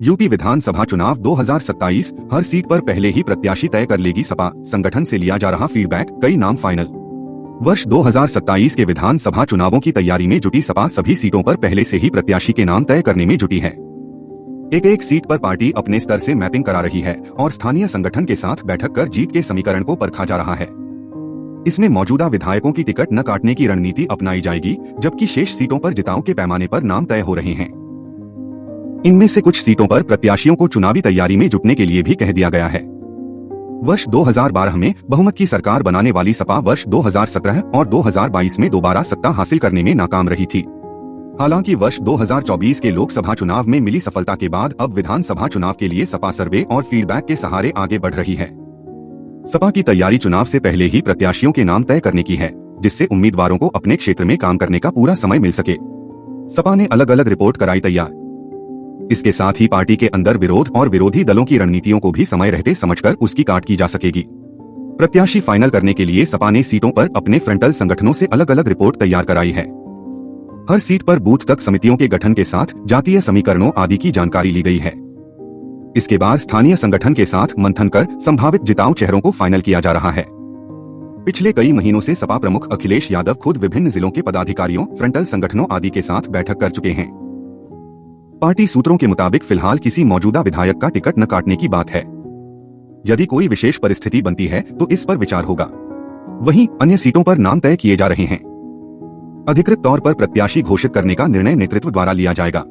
UP विधानसभा चुनाव 2027 हर seat पर पहले ही प्रत्याशी तय कर लेगी सपा, संगठन से लिया जा रहा फीडबैक, कई नाम फाइनल। वर्ष 2027 के विधानसभा चुनावों की तैयारी में जुटी सपा सभी सीटों पर पहले से ही प्रत्याशी के नाम तय करने में जुटी है। एक एक सीट पर पार्टी अपने स्तर से मैपिंग करा रही है और स्थानीय संगठन के साथ बैठक कर जीत के समीकरण को परखा जा रहा है। इसमें मौजूदा विधायकों की टिकट न काटने की रणनीति अपनाई जाएगी, जबकि शेष सीटों पर जिताओ के पैमाने पर नाम तय हो रहे हैं। इनमें से कुछ सीटों पर प्रत्याशियों को चुनावी तैयारी में जुटने के लिए भी कह दिया गया है। वर्ष 2012 में बहुमत की सरकार बनाने वाली सपा वर्ष 2017 और 2022 में दोबारा सत्ता हासिल करने में नाकाम रही थी। हालांकि वर्ष 2024 के लोकसभा चुनाव में मिली सफलता के बाद अब विधानसभा चुनाव के लिए सपा सर्वे और फीडबैक के सहारे आगे बढ़ रही है। सपा की तैयारी चुनाव से पहले ही प्रत्याशियों के नाम तय करने की है, जिससे उम्मीदवारों को अपने क्षेत्र में काम करने का पूरा समय मिल सके। सपा ने अलग अलग रिपोर्ट कराई तैयार। इसके साथ ही पार्टी के अंदर विरोध और विरोधी दलों की रणनीतियों को भी समय रहते समझकर उसकी काट की जा सकेगी। प्रत्याशी फाइनल करने के लिए सपा ने सीटों पर अपने फ्रंटल संगठनों से अलग अलग रिपोर्ट तैयार कराई है। हर सीट पर बूथ तक समितियों के गठन के साथ जातीय समीकरणों आदि की जानकारी ली गई है। इसके बाद स्थानीय संगठन के साथ मंथन कर संभावित जिताऊ चेहरों को फाइनल किया जा रहा है। पिछले कई महीनों से सपा प्रमुख अखिलेश यादव खुद विभिन्न जिलों के पदाधिकारियों, फ्रंटल संगठनों आदि के साथ बैठक कर चुके हैं। पार्टी सूत्रों के मुताबिक फिलहाल किसी मौजूदा विधायक का टिकट न काटने की बात है। यदि कोई विशेष परिस्थिति बनती है तो इस पर विचार होगा। वहीं अन्य सीटों पर नाम तय किए जा रहे हैं। अधिकृत तौर पर प्रत्याशी घोषित करने का निर्णय नेतृत्व द्वारा लिया जाएगा।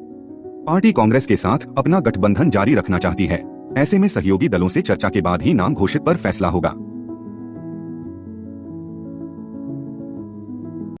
पार्टी कांग्रेस के साथ अपना गठबंधन जारी रखना चाहती है। ऐसे में सहयोगी दलों से चर्चा के बाद ही नाम घोषित पर फैसला होगा।